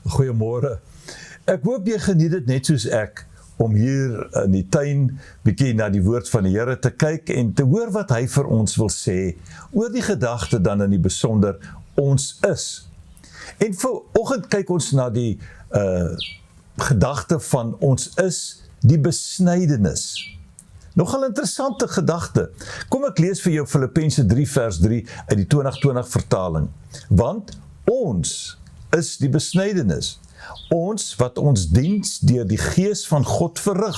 Goeiemôre. Ek hoop jy geniet dit net soos ek om hier in die tuin bietjie na die woord van die Here te kyk en te hoor wat hy vir ons wil sê oor die gedagte dan in die besonder ons is. En vanoggend kyk ons na die gedagte van ons is die besnydenis. Nogal interessante gedagte. Kom ek lees vir jou Filippense 3 vers 3 uit die 2020 vertaling. Want ons is die besnydenis. Ons wat ons diens deur die Gees van God verrig.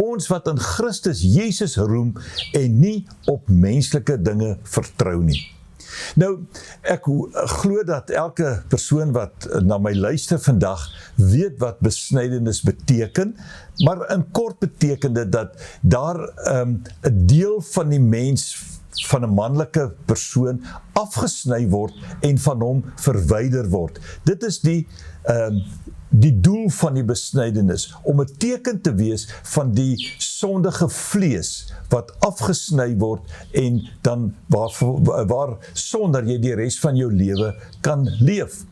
Ons wat in Christus Jesus roem en nie op menslike dinge vertrou nie. Nou, ek glo dat elke persoon wat na my luister vandag weet wat besnydenis beteken, maar in kort beteken dit dat daar 'n deel van die mens van 'n manlike persoon afgesny word en van hom verwyder word. Dit is die doel van die besnydenis, om 'n teken te wees van die sondige vlees wat afgesny word en dan waar sonder jy die res van jou lewe kan leef.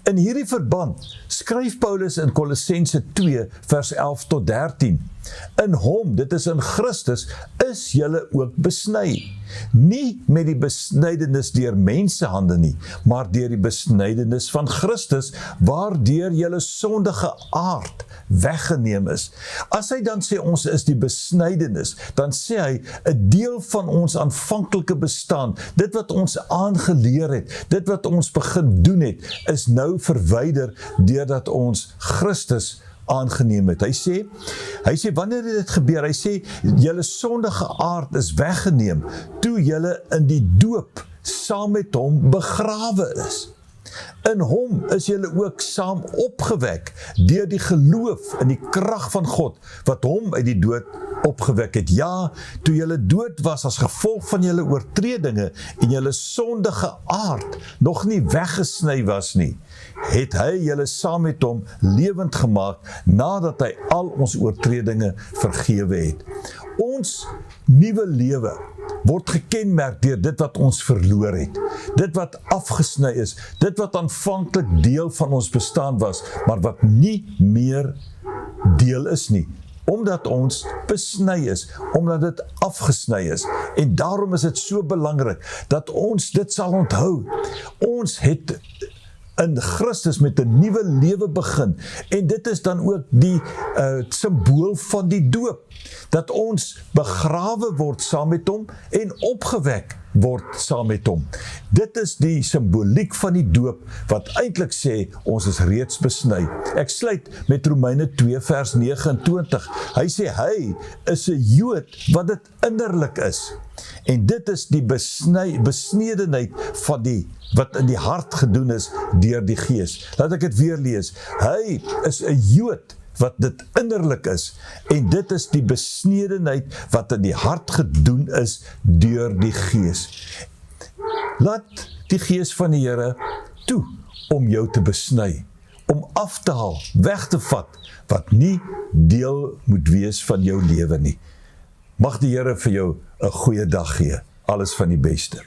In hierdie verband skryf Paulus in Kolossense 2 vers 11 tot 13. In hom, dit is in Christus, is julle ook besny. Nie met die besnydenis deur mensehande nie, maar deur die besnydenis van Christus, waardeur julle sondige aard weggeneem is. As hy dan sê ons is die besnydenis, dan sê hy 'n deel van ons aanvanklike bestaan, dit wat ons aangeleer het, dit wat ons begin doen het, is nou verwyder deurdat ons Christus aangeneem het. Hy sê wanneer dit gebeur, hy sê julle sondige aard is weggeneem toe julle in die doop saam met hom begrawe is. In hom is julle ook saam opgewek deur die geloof in die krag van God wat hom uit die dood opgewek het. Ja, toe julle dood was as gevolg van julle oortredinge en julle sondige aard nog nie weggesny was nie, het hy julle saam met hom lewend gemaak nadat hy al ons oortredinge vergewe het. Ons nuwe lewe word gekenmerk deur dit wat ons verloor het, dit wat afgesny is, dit wat aanvanklik deel van ons bestaan was, maar wat nie meer deel is nie, omdat ons besny is, omdat dit afgesny is. En daarom is dit so belangrik dat ons dit sal onthou. Ons het in Christus met 'n nuwe lewe begin. En dit is dan ook die simbool van die doop. Dat ons begrawe word saam met hom en opgewek word saam met hom. Dit is die simboliek van die doop wat eintlik sê ons is reeds besny. Ek sluit met Romeine 2 vers 29. Hy sê hy is 'n Jood wat dit innerlik is. En dit is die besnedenheid van wat in die hart gedoen is deur die Gees. Laat ek dit weer lees. Hy is 'n Jood wat dit innerlik is, en dit is die besnedenheid wat in die hart gedoen is deur die Gees. Laat die Gees van die Here toe om jou te besny, om af te haal, weg te vat, wat nie deel moet wees van jou lewe nie. Mag die Here vir jou 'n goeie dag gee. Alles van die beste.